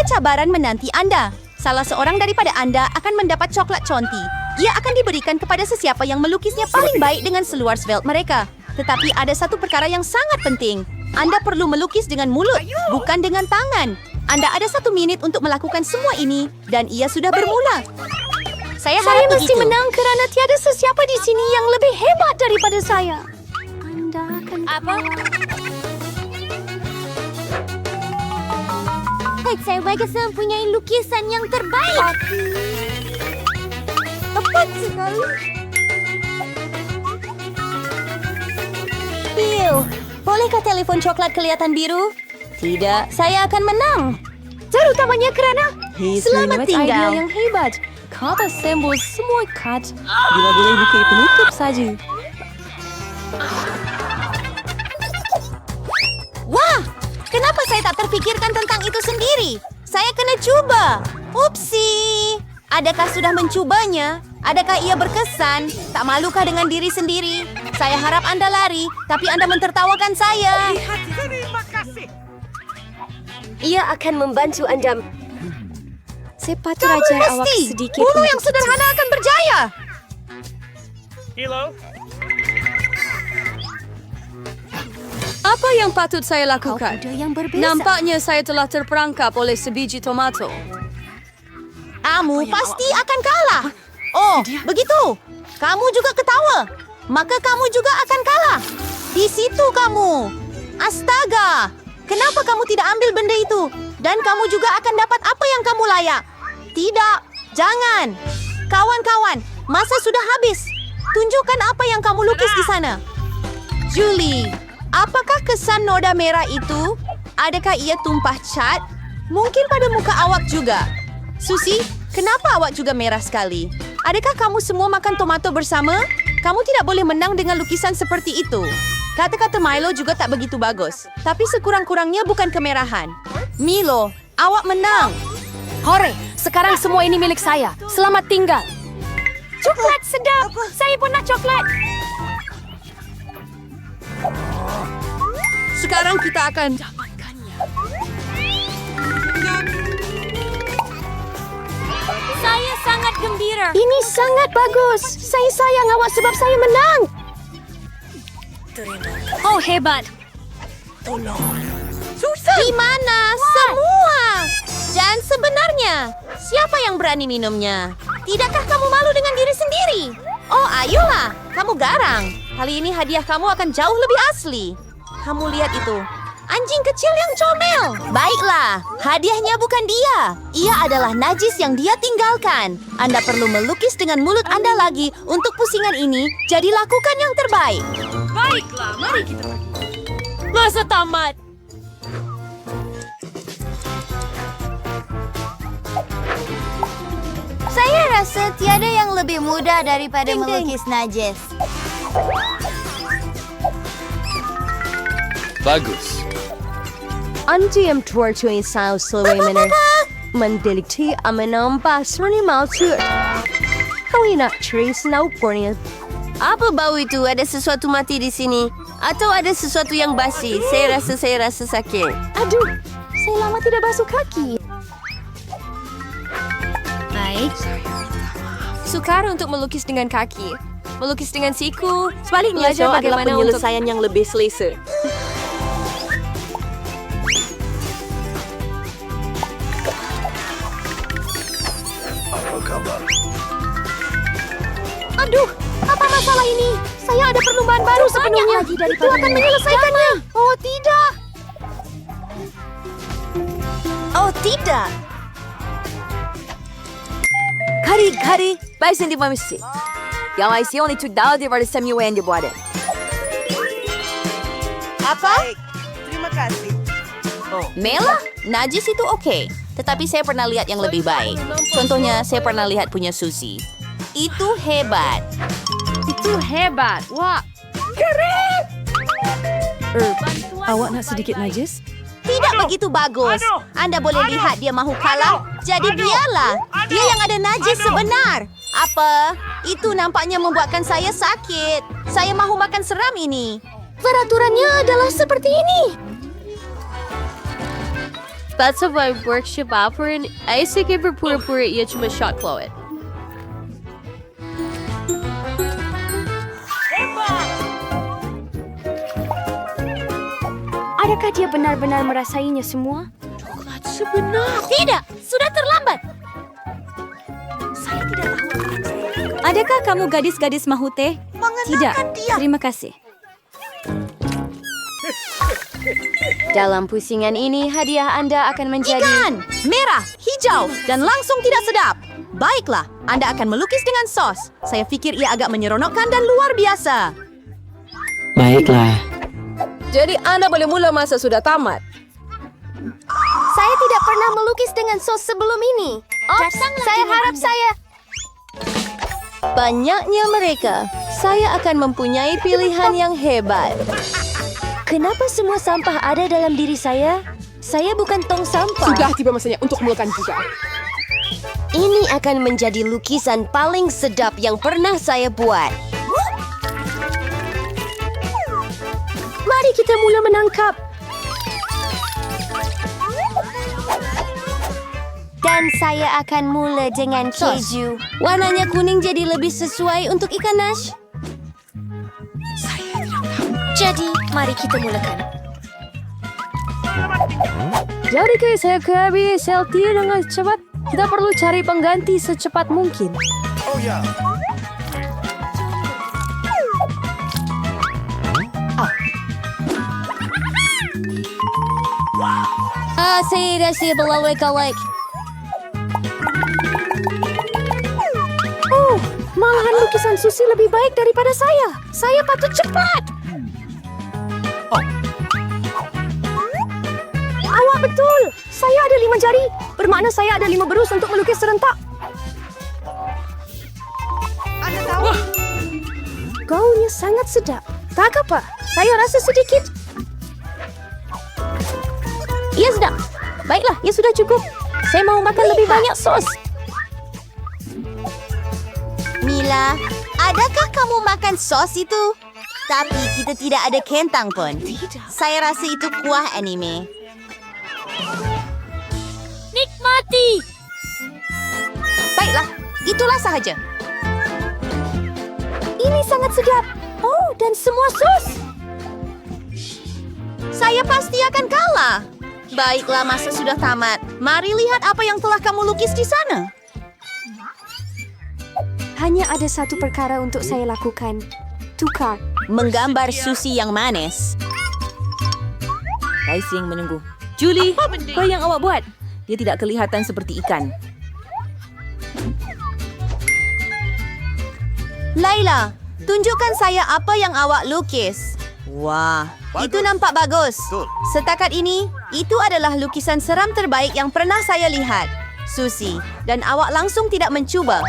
cabaran menanti Anda. Salah seorang daripada Anda akan mendapat coklat conti. Ia akan diberikan kepada sesiapa yang melukisnya paling baik dengan seluar svelte mereka. Tetapi ada satu perkara yang sangat penting. Anda perlu melukis dengan mulut, bukan dengan tangan. Anda ada 1 minit untuk melakukan semua ini dan ia sudah bermula. Saya harap mesti begitu. menang kerana tiada sesiapa di sini yang lebih hebat daripada saya. Anda akan Saya bagus mempunyai lukisan yang terbaik. Tepat sekali. Bill, bolehkah telepon coklat kelihatan biru? Tidak, saya akan menang. Terutamanya kerana Selamat tinggal. idea yang hebat. Kata sembol semua kad. Bila boleh buka penutup saja. Wah, kenapa saya tak terfikirkan tentang itu sendiri? Saya kena cuba. Upsi. Adakah sudah mencubanya? Adakah ia berkesan? Tak malukah dengan diri sendiri? Saya harap Anda lari, tapi Anda mentertawakan saya. Ia akan membantu Anda. Saya patut Kamu ajar awak mesti. sedikit Bulu untuk yang sederhana akan berjaya. Apa yang patut saya lakukan? Kuda yang berbeza. Nampaknya saya telah terperangkap oleh sebiji tomato. Kamu pasti akan kalah. Oh, begitu. Kamu juga ketawa. Maka kamu juga akan kalah. Di situ kamu. Astaga. Kenapa kamu tidak ambil benda itu? Dan kamu juga akan dapat apa yang kamu layak. Tidak. Jangan. Kawan-kawan, masa sudah habis. Tunjukkan apa yang kamu lukis di sana. Julie, apakah kesan noda merah itu? Adakah ia tumpah cat? Mungkin pada muka awak juga. Susi, kenapa awak juga merah sekali? Adakah kamu semua makan tomato bersama? Kamu tidak boleh menang dengan lukisan seperti itu. Kata-kata Milo juga tak begitu bagus. Tapi sekurang-kurangnya bukan kemerahan. Milo, awak menang. Hore, sekarang semua ini milik saya. Selamat tinggal. Coklat sedap. Saya pun nak coklat. Sekarang kita akan... Saya sangat gembira. Ini sangat bagus. Saya sayang awak sebab saya menang. Oh, hebat. Di mana semua? Dan sebenarnya, siapa yang berani minumnya? Tidakkah kamu malu dengan diri sendiri? Oh, ayolah. Kamu garang. Kali ini hadiah kamu akan jauh lebih asli. Kamu lihat itu. Anjing kecil yang comel. Baiklah, hadiahnya bukan dia. Ia adalah najis yang dia tinggalkan. Anda perlu melukis dengan mulut Anda lagi untuk pusingan ini. Jadi lakukan yang terbaik. Baiklah, mari kita. Masa tamat. Saya rasa tiada yang lebih mudah daripada melukis najis. Bagus. Anti yang tuartuin sao selewai mendelikti amenampa serni maltur. Kau nak ceris naupornya. Apa bau itu? Ada sesuatu mati di sini? Atau ada sesuatu yang basi? Saya rasa sakit. Aduh, saya lama tidak basuh kaki. Baik. Sukar untuk melukis dengan kaki. Melukis dengan siku. Sebaliknya, Belajar Joe adalah bagaimana penyelesaian yang lebih selesa. Aduh, apa masalah ini? Saya ada perlombaan baru sebelumnya. Itu akan menyelesaikannya. Oh, tidak. Oh, tidak. Kari, baixem de vamsi. Jag har sett ni tog dal det var det som ju ändå bara. Apa? Terima kasih. Mela, najis itu oke. Tetapi saya pernah lihat yang lebih baik. Contohnya, saya pernah lihat punya Susi. Itu hebat. Itu hebat. Wah. Awak nak sedikit najis? Tidak begitu bagus. Anda boleh lihat dia mahu kalah. Jadi biarlah. Dia yang ada najis sebenar. Apa? Itu nampaknya membuatkan saya sakit. Saya mahu makan seram ini. Peraturannya adalah seperti ini. That's of my workshop offering. I say give her pura-pura ia cuma shot Chloe. Adakah dia benar-benar merasainya semua? Tidak, sudah terlambat. Adakah kamu gadis-gadis mahu teh? Tidak, terima kasih. Dalam pusingan ini, hadiah Anda akan menjadi... Ikan, merah, hijau, dan langsung tidak sedap. Baiklah, Anda akan melukis dengan sos. Saya pikir ia agak menyeronokkan dan luar biasa. Baiklah. Jadi Anda boleh mula masa sudah tamat. Saya tidak pernah melukis dengan sos sebelum ini. Saya harap saya... Banyaknya mereka, saya akan mempunyai pilihan yang hebat. Kenapa semua sampah ada dalam diri saya? Saya bukan tong sampah. Sudah tiba masanya untuk mulakan juga. Ini akan menjadi lukisan paling sedap yang pernah saya buat. Mari kita mula menangkap. Dan saya akan mula dengan keju. Warnanya kuning jadi lebih sesuai untuk ikan nash. Jadi, mari kita mulakan. Jadi guys, saya kehabis LT dengan cepat. Kita perlu cari pengganti secepat mungkin. Saya rasa belalai kalek. Oh, malahan lukisan Susi lebih baik daripada saya. Saya patut cepat. Awak betul. Saya ada 5 jari. Bermakna saya ada 5 berus untuk melukis serentak. Gaunnya sangat sedap. Tak apa. Saya rasa sedikit. Ia sedap. Baiklah, ia sudah cukup. Saya mau makan lebih banyak sos. Mila, adakah kamu makan sos itu? Tapi kita tidak ada kentang pun. Saya rasa itu kuah anime. Nikmati. Baiklah, itulah sahaja. Ini sangat sedap. Oh, dan semua sos. Saya pasti akan kalah. Baiklah, masa sudah tamat. Mari lihat apa yang telah kamu lukis di sana. Hanya ada satu perkara untuk saya lakukan. Tukar. Menggambar Susi yang manis. Kaising menunggu. Julie, apa yang awak buat? Dia tidak kelihatan seperti ikan. Laila, tunjukkan saya apa yang awak lukis. Wah, itu nampak bagus. Setakat ini, itu adalah lukisan seram terbaik yang pernah saya lihat. Susi, dan awak langsung tidak mencuba.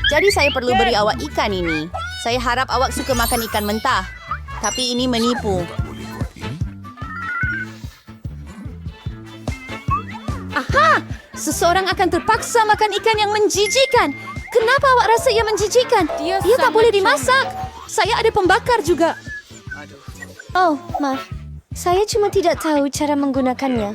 Jadi saya perlu beri awak ikan ini. Saya harap awak suka makan ikan mentah. Tapi ini menipu. Aha! Seseorang akan terpaksa makan ikan yang menjijikan. Kenapa awak rasa ia menjijikan? Dia tak boleh dimasak. Saya ada pembakar juga. Oh, maaf. Saya cuma tidak tahu cara menggunakannya.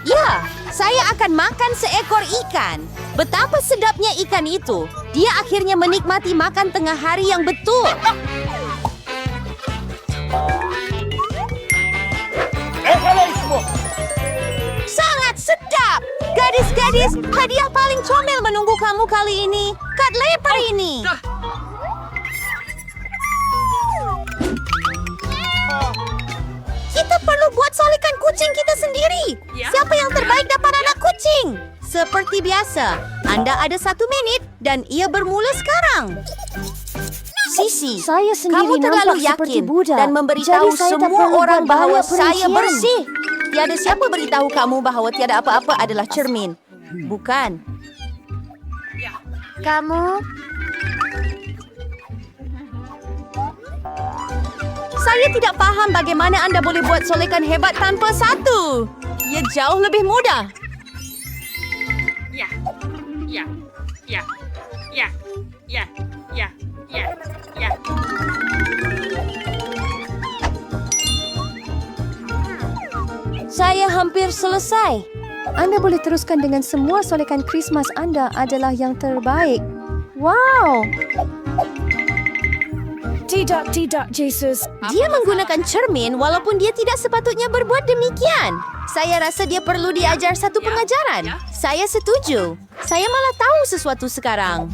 Ya, saya akan makan seekor ikan. Betapa sedapnya ikan itu. Dia akhirnya menikmati makan tengah hari yang betul. Sangat sedap. Gadis-gadis, hadiah paling comel menunggu kamu kali ini. Kat leper ini. Kita perlu buat solikan kucing kita sendiri. Siapa yang terbaik dapat anak kucing? Seperti biasa, Anda ada 1 menit dan ia bermula sekarang. Sisi, Saya kamu sendiri terlalu nampak seperti yakin Buddha. dan memberitahu Jadi saya tak semua perlu orang buat bahawa banyak saya perincian. bersih. Tiada siapa beritahu kamu bahawa tiada apa-apa adalah cermin. Bukan. Kamu? Saya tidak paham bagaimana Anda boleh buat solekan hebat tanpa satu. Ia jauh lebih mudah. Saya hampir selesai. Anda boleh teruskan dengan semua solekan Krismas Anda adalah yang terbaik. Wow! Tidak, Jesus. Dia menggunakan cermin walaupun dia tidak sepatutnya berbuat demikian. Saya rasa dia perlu diajar satu pengajaran. Saya setuju. Saya malah tahu sesuatu sekarang.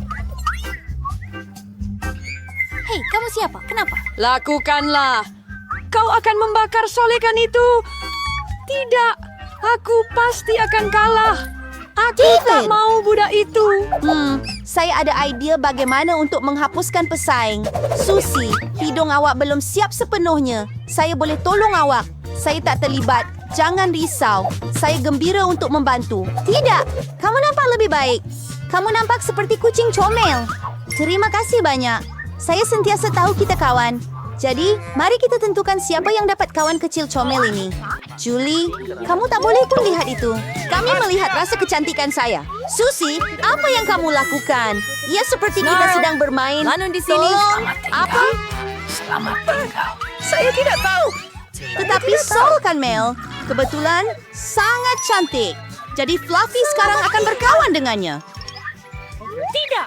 Hei, kamu siapa? Kenapa? Lakukanlah. Kau akan membakar solekan itu. Tidak, aku pasti akan kalah. Aku tak mau budak itu. Saya ada idea bagaimana untuk menghapuskan pesaing. Susi, hidung awak belum siap sepenuhnya. Saya boleh tolong awak. Saya tak terlibat. Jangan risau. Saya gembira untuk membantu. Tidak, kamu nampak lebih baik. Kamu nampak seperti kucing comel. Terima kasih banyak. Saya sentiasa tahu kita kawan. Jadi, mari kita tentukan siapa yang dapat kawan kecil comel ini. Julie, kamu tak boleh pun lihat itu. Kami melihat rasa kecantikan saya. Susi, apa yang kamu lakukan? Ia seperti kita sedang bermain. Manon di sini. Tolong, apa? Saya tidak tahu. Tetapi Sol kan, Mel. Kebetulan, sangat cantik. Jadi Fluffy sekarang akan berkawan dengannya. Tidak.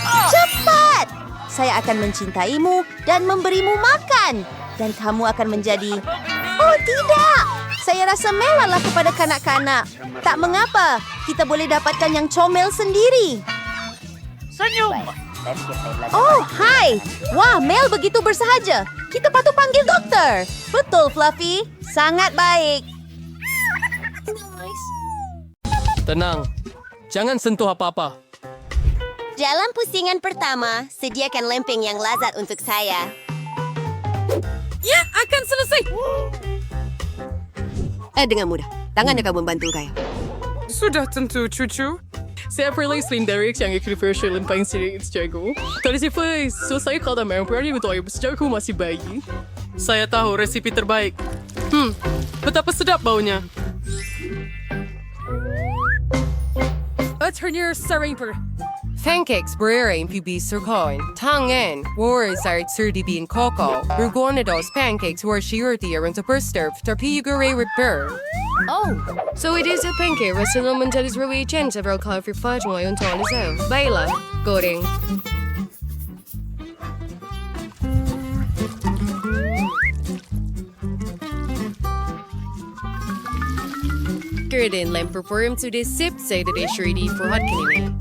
Cepat! Saya akan mencintaimu dan memberimu makan. Dan kamu akan menjadi... Oh, tidak! Saya rasa Mel adalah kepada kanak-kanak. Tak mengapa, kita boleh dapatkan yang comel sendiri. Oh, hai! Wah, Mel begitu bersahaja. Kita patut panggil dokter. Betul, Fluffy. Sangat baik. Tenang. Jangan sentuh apa-apa. Dalam pusingan pertama, sediakan lempeng yang lazat untuk saya. Ya, akan selesai. Dengan mudah. Tangan akan membantu kaya. Sudah tentu, cucu. Saya perlu selain Derek yang controversial lempeng sendiri jago. Tadi si Faiz, so saya kalau memang berani untuk ayam sejak aku masih bayi. Saya tahu resipi terbaik. Betapa sedap baunya. Attorney Sarimper. Pancakes berering pipi surkoin. Tangen, wars are surdibin coco. Rugona dos pancakes were shiurti around the burster tapigure repair. Oh, so it is a pancake restaurant that is really changed several coffee fudge mo yung tone is Baila, goreng. Gerdin lem perform to this sip say that is ready for hot canini.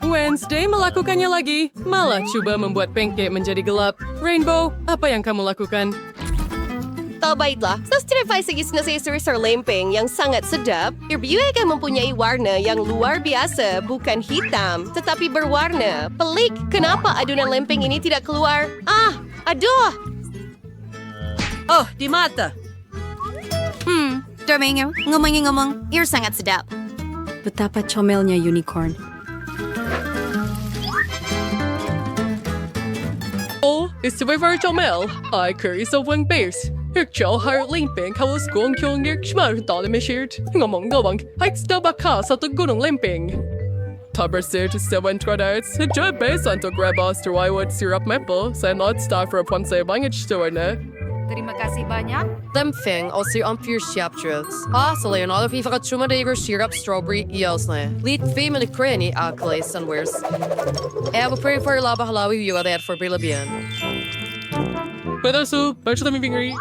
Wednesday melakukannya lagi. Malah coba membuat pancake menjadi gelap. Rainbow, apa yang kamu lakukan? Baiklah, sa stir-fry sa gis na sa lempeng yang sangat sedap, Irbiue akan mempunyai warna yang luar biasa, bukan hitam, tetapi berwarna. Pelik, kenapa adunan lempeng ini tidak keluar? Aduh! Oh, di mata. Domingo, ngomong-ngomong, ia sangat sedap. Betapa comelnya unicorn. Oh, istibay var chomel. I curry sa wang base. Hukchal har limping kawas gong kyong yak shmar dali meshirt. Ngomong ngawang, hikes da baka sa tugunong limping. Tabersit sa wan tradats, hijab base anto grabas to iwood syrup mepo, sa not star for a ponce bangage store na. Terima kasih banyak. Lempeng also ampere siaptrils. Sala yung all FIFA chumadagor syrup strawberry iosne. Lead family cranny accolades and wears. Eva pray for laba halawi you that for bilabian. Pada su, baca kami fingeri.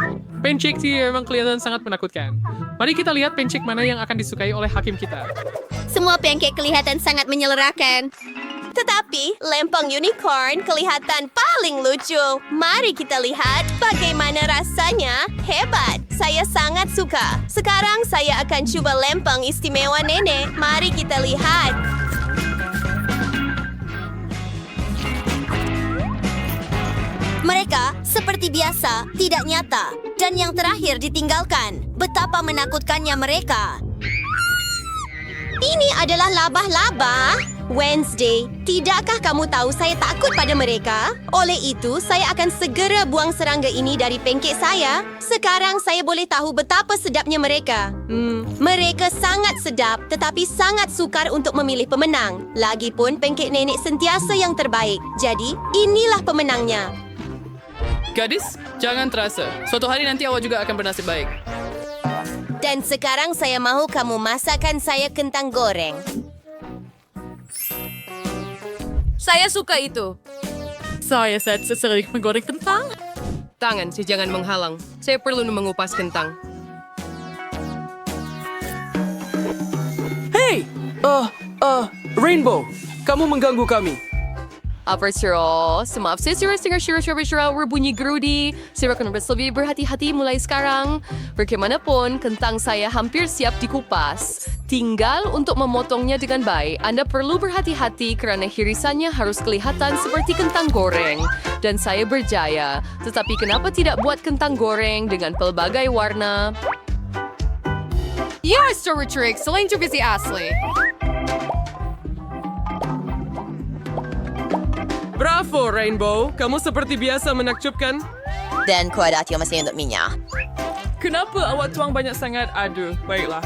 Pancake tiya memang kelihatan sangat menakutkan. Mari kita lihat pancake mana yang akan disukai oleh hakim kita. Semua pancake kelihatan sangat menyelerakan. Tetapi, lempeng unicorn kelihatan paling lucu. Mari kita lihat bagaimana rasanya. Hebat! Saya sangat suka. Sekarang saya akan coba lempeng istimewa nenek. Mari kita lihat. Mereka, seperti biasa, tidak nyata. Dan yang terakhir ditinggalkan. Betapa menakutkannya mereka. Ini adalah laba-laba. Wednesday, tidakkah kamu tahu saya takut pada mereka? Oleh itu, saya akan segera buang serangga ini dari pankek saya. Sekarang saya boleh tahu betapa sedapnya mereka. Mereka sangat sedap tetapi sangat sukar untuk memilih pemenang. Lagipun pankek nenek sentiasa yang terbaik. Jadi, inilah pemenangnya. Gadis, jangan terasa. Suatu hari nanti awak juga akan bernasib baik. Dan sekarang saya mahu kamu masakkan saya kentang goreng. Saya suka itu. Saya sering menggoreng kentang. Tangan, si jangan menghalang. Saya perlu mengupas kentang. Hey! Rainbow, kamu mengganggu kami. Apa siro? Maaf saya sira berbunyi gerudi. Saya akan lebih berhati-hati mulai sekarang. Bagaimanapun, kentang saya hampir siap dikupas. Tinggal untuk memotongnya dengan baik. Anda perlu berhati-hati kerana irisannya harus kelihatan seperti kentang goreng. Dan saya berjaya. Tetapi kenapa tidak buat kentang goreng dengan pelbagai warna? Ya, Story Trick, selain juga si asli. Bravo, Rainbow. Kamu seperti biasa menakjubkan. Dan kuadatio masih untuk minyak. Kenapa awak tuang banyak sangat? Aduh, baiklah.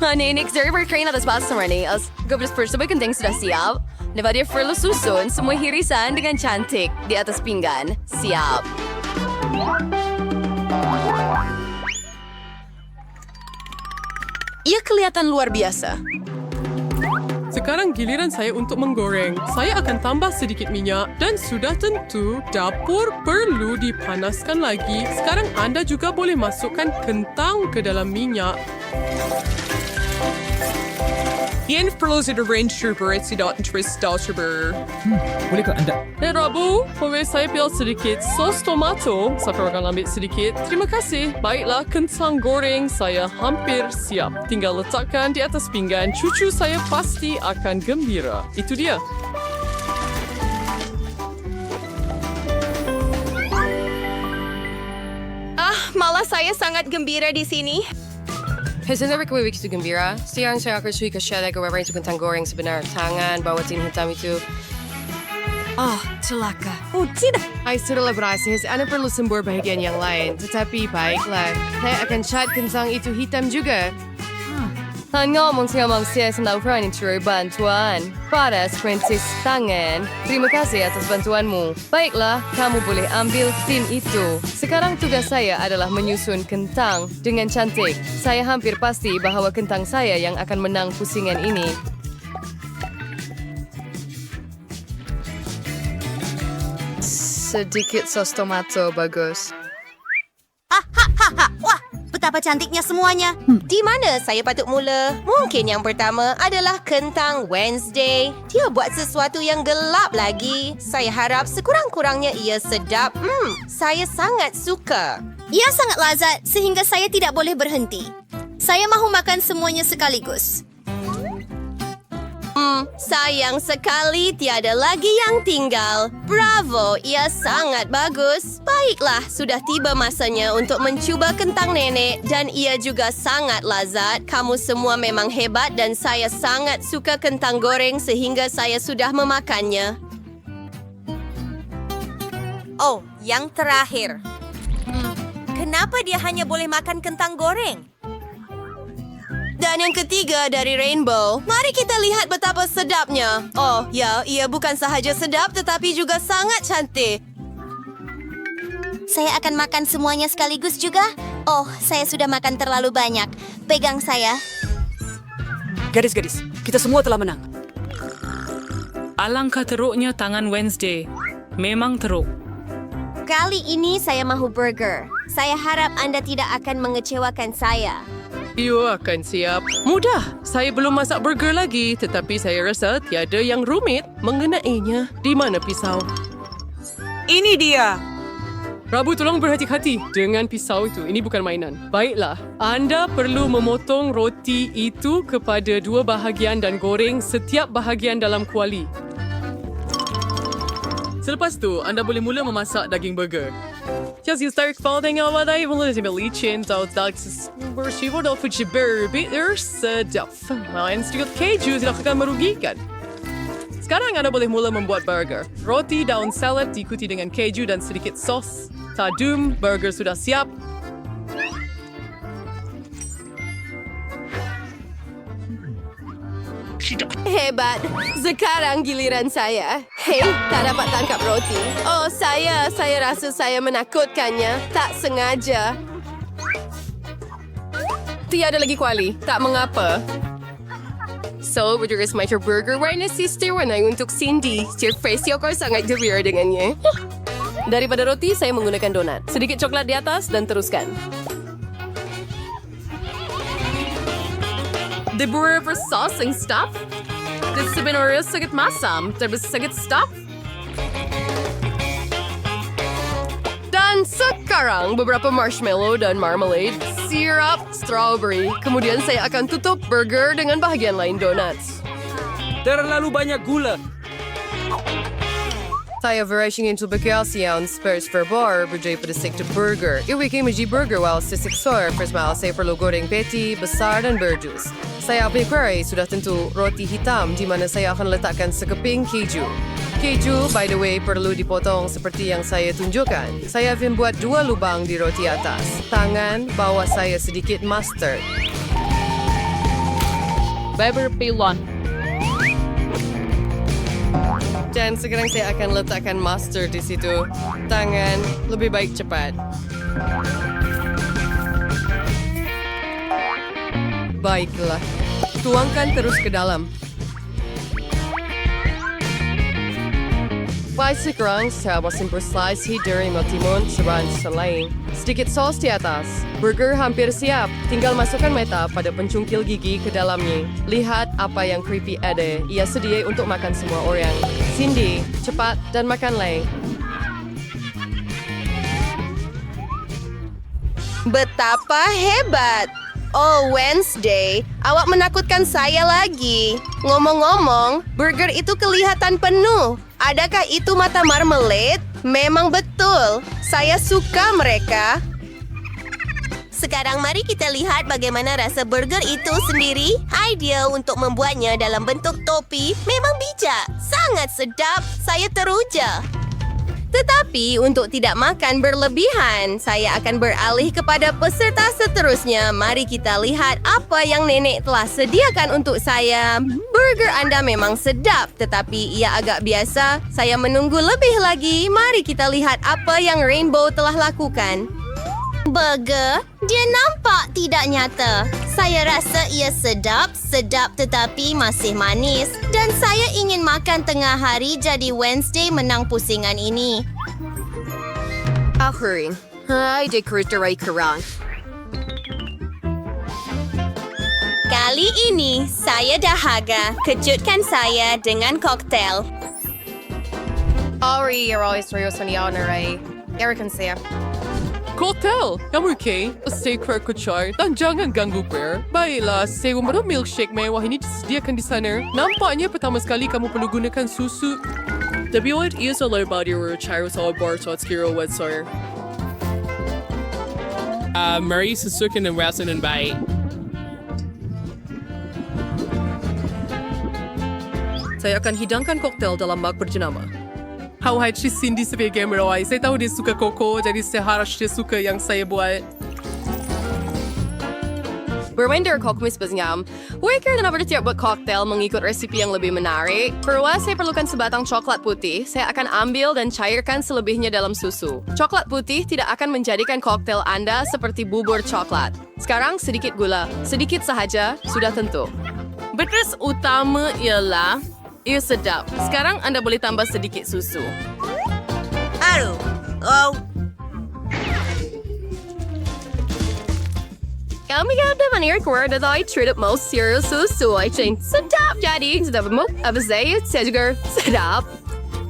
Nenek, saya berkain atas bahasa ni. Gabus persoalan kentang sudah siap. Dapat dia perlu susun semua irisan dengan cantik di atas pinggan. Siap. Ia kelihatan luar biasa. Sekarang giliran saya untuk menggoreng. Saya akan tambah sedikit minyak dan sudah tentu dapur perlu dipanaskan lagi. Sekarang anda juga boleh masukkan kentang ke dalam minyak. Ian perlu the range trooper at trooper. Bolehkah anda? Rabu, boleh saya pilih sedikit sos tomato? Saya akan ambil sedikit. Terima kasih. Baiklah, kentang goreng saya hampir siap. Tinggal letakkan di atas pinggan. Cucu saya pasti akan gembira. Itu dia. Malah saya sangat gembira di sini. Sendiri kewibik itu gembira. Siang saya akan suika siya gawain itu kentang goreng sebenar. Tangan, bawah tin hitam itu. Celaka. Tidak. Ay, sudahlah berhasil. Anda perlu sembur bahagian yang lain. Tetapi baiklah. Saya akan cat kentang itu hitam juga. Ngomong saya sendaupran itu bantuan. Pada Princess Tangan, terima kasih atas bantuanmu. Baiklah, kamu boleh ambil tin itu. Sekarang tugas saya adalah menyusun kentang dengan cantik. Saya hampir pasti bahawa kentang saya yang akan menang pusingan ini. Sedikit sos tomato bagus. Wah, betapa cantiknya semuanya. Di mana saya patut mula? Mungkin yang pertama adalah kentang Wednesday. Dia buat sesuatu yang gelap lagi. Saya harap sekurang-kurangnya ia sedap. Saya sangat suka. Ia sangat lazat sehingga saya tidak boleh berhenti. Saya mahu makan semuanya sekaligus. Sayang sekali tiada lagi yang tinggal. Bravo, ia sangat bagus. Baiklah, sudah tiba masanya untuk mencuba kentang nenek dan ia juga sangat lazat. Kamu semua memang hebat dan saya sangat suka kentang goreng sehingga saya sudah memakannya. Oh, yang terakhir. Kenapa dia hanya boleh makan kentang goreng? Dan yang ketiga dari Rainbow, mari kita lihat betapa sedapnya. Oh, ya, ia bukan sahaja sedap tetapi juga sangat cantik. Saya akan makan semuanya sekaligus juga. Oh, saya sudah makan terlalu banyak. Pegang saya. Gadis-gadis, kita semua telah menang. Alangkah teruknya tangan Wednesday. Memang teruk. Kali ini saya mahu burger. Saya harap Anda tidak akan mengecewakan saya. Ia akan siap. Mudah. Saya belum masak burger lagi, tetapi saya rasa tiada yang rumit mengenainya. Di mana pisau? Ini dia. Rabu, tolong berhati-hati dengan pisau itu. Ini bukan mainan. Baiklah, anda perlu memotong roti itu kepada 2 bahagian dan goreng setiap bahagian dalam kuali. Selepas tu, anda boleh mula memasak daging burger. Just you start folding over there, even little bit licin, so that's bersifat dan fujiber bitter sedap. Main sedikit keju tidak akan merugikan. Sekarang Anda boleh mula membuat burger. Roti, daun salad diikuti dengan keju dan sedikit sos. Tadum, burger sudah siap. Hebat. Sekarang giliran saya. Hei, tak dapat tangkap roti. Oh, saya rasa saya menakutkannya. Tak sengaja. Tiada lagi kuali. Tak mengapa. So, berjugas Micro Burger warna sister warnai untuk Cindy. Surprise ko sangat gembira dengannya. Daripada roti, saya menggunakan donat. Sedikit coklat di atas dan teruskan. Debura for sauce and stuff? This sebenarnya sangat masam, tapi sangat stuff. Dan sekarang beberapa marshmallow dan marmalade, sirap strawberry. Kemudian saya akan tutup burger dengan bahagian lain donuts. Terlalu banyak gula. Saya version into bagasian spurs for bar berjaya pada sektor burger. Iwiki maji burger while sisik sour persmal saya perlu goreng patty besar dan berjus. Saya prepare sudah tentu roti hitam di mana saya akan letakkan sekeping keju. Keju, by the way, perlu dipotong seperti yang saya tunjukkan. Saya akan buat 2 lubang di roti atas. Tangan, bawah saya sedikit mustard. Beber pilon. Dan sekarang saya akan letakkan mustard di situ. Tangan, lebih baik cepat. Baiklah. Tuangkan terus ke dalam. Sekarang saya simple slice dari matimun sebahan selain. Sedikit sos di atas. Burger hampir siap. Tinggal masukkan meta pada pencungkil gigi ke dalamnya. Lihat apa yang creepy ada. Ia sedia untuk makan semua orang. Cindy, cepat dan makanlah. Betapa hebat! Oh, Wednesday, awak menakutkan saya lagi. Ngomong-ngomong, burger itu kelihatan penuh. Adakah itu mata marmalade? Memang betul. Saya suka mereka. Sekarang mari kita lihat bagaimana rasa burger itu sendiri. Idea untuk membuatnya dalam bentuk topi memang bijak. Sangat sedap. Saya teruja. Tetapi untuk tidak makan berlebihan, saya akan beralih kepada peserta seterusnya. Mari kita lihat apa yang nenek telah sediakan untuk saya. Burger Anda memang sedap, tetapi ia agak biasa. Saya menunggu lebih lagi. Mari kita lihat apa yang Rainbow telah lakukan. Burger? Dia nampak tidak nyata. Saya rasa ia sedap tetapi masih manis. Dan saya ingin makan tengah hari jadi Wednesday menang pusingan ini. Akhirnya, hai dekorasi kerang. Kali ini saya dahaga. Kejutkan saya dengan koktail. Ari, you're always serious when you're on a ray. Eric can say. Cocktail! Kamu okay? Steak for kuchay dan jangan ganggu bear. Baiklah, saya membawa milkshake mewah ini disediakan di sana. Nampaknya pertama sekali kamu perlu gunakan susu. Dabiot is a low body or chair sa bar sa skiro wet soyer. Marie Susukin and Wesson and Bay. Saya akan hidangkan koktail dalam mug berjenama. Hauhait si Cindy sebagai merawai. Saya tahu dia suka koko, jadi saya harap dia suka yang saya buat. Berwender kokmis bezngam. Worker na bertiap buat koktail mengikut resipi yang lebih menarik. Pertama, saya perlukan sebatang coklat putih. Saya akan ambil dan cairkan selebihnya dalam susu. Coklat putih tidak akan menjadikan koktail Anda seperti bubur coklat. Sekarang sedikit gula. Sedikit sahaja, sudah tentu. Betres utama ialah ia sedap. Sekarang anda boleh tambah sedikit susu. Aduh. Oh. Kami ada manier kuat atau I treat it most serious susu. I think sedap jadi sedap mo. Apa saya juga sedap.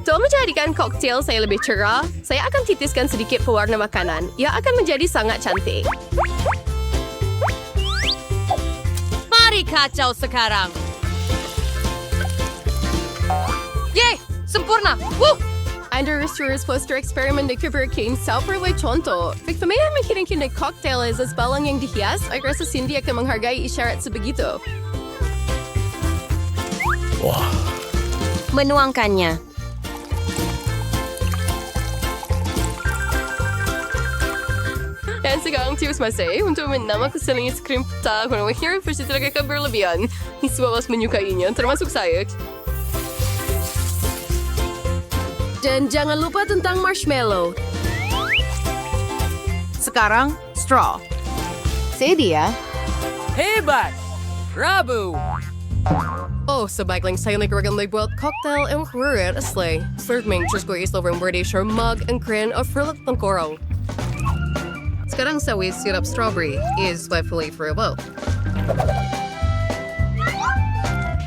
Untuk menjadikan koktail saya lebih cerah, saya akan titiskan sedikit pewarna makanan. Ia akan menjadi sangat cantik. Mari kacau sekarang. Yeay! Sempurna! Woo! Under Restore's poster experiment di Kipper King, seperti contoh. Pagpamaya makinig na cocktail is balang yang dihias, ay rasa Cindy akan menghargai isyarat sebegitu. menuangkannya. Dan sekarang tius masih untuk menambah keseling es krim pita karena akhirnya pasti tidak akan berlebihan. Semua mas menyukainya, termasuk saya. Dan jangan lupa tentang marshmallow. Sekarang, straw. Sedia. Hebat! Rabu! Oh, sebaiknya saya nagregan buat cocktail yang kurir asli. Serving just ko isla ng British or mug and crin of fruit ng coral. Sekarang sawi syrup strawberry is by fully frugal.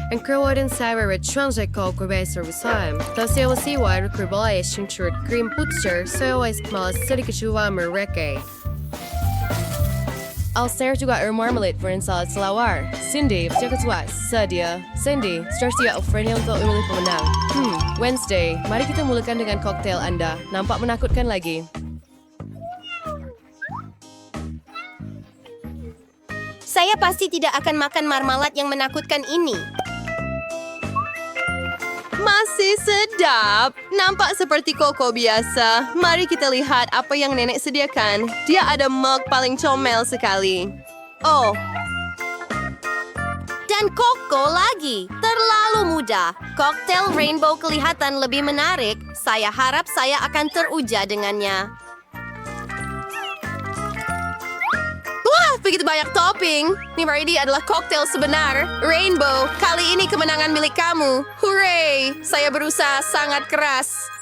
Ang krewa din sa red transit ko kurbay servisaim. Tas yung siwa kurbay yung short cream putster so is malas sa dikashuwa mereke. I'll share juga marmalade for salad selawar. Cindy, berjaga tua, Sadia. Cindy, start dia offernya untuk memilih pemenang. Wednesday, mari kita mulakan dengan koktail Anda. Nampak menakutkan lagi. Saya pasti tidak akan makan marmalat yang menakutkan ini. Masih sedap. Nampak seperti koko biasa. Mari kita lihat apa yang nenek sediakan. Dia ada mug paling comel sekali. Oh, Dan koko lagi. Terlalu mudah. Koktail rainbow kelihatan lebih menarik. Saya harap saya akan teruja dengannya. wah, begitu banyak topping. Ini adalah koktail sebenar. Rainbow, kali ini kemenangan milik kamu. Hooray! Saya berusaha sangat keras.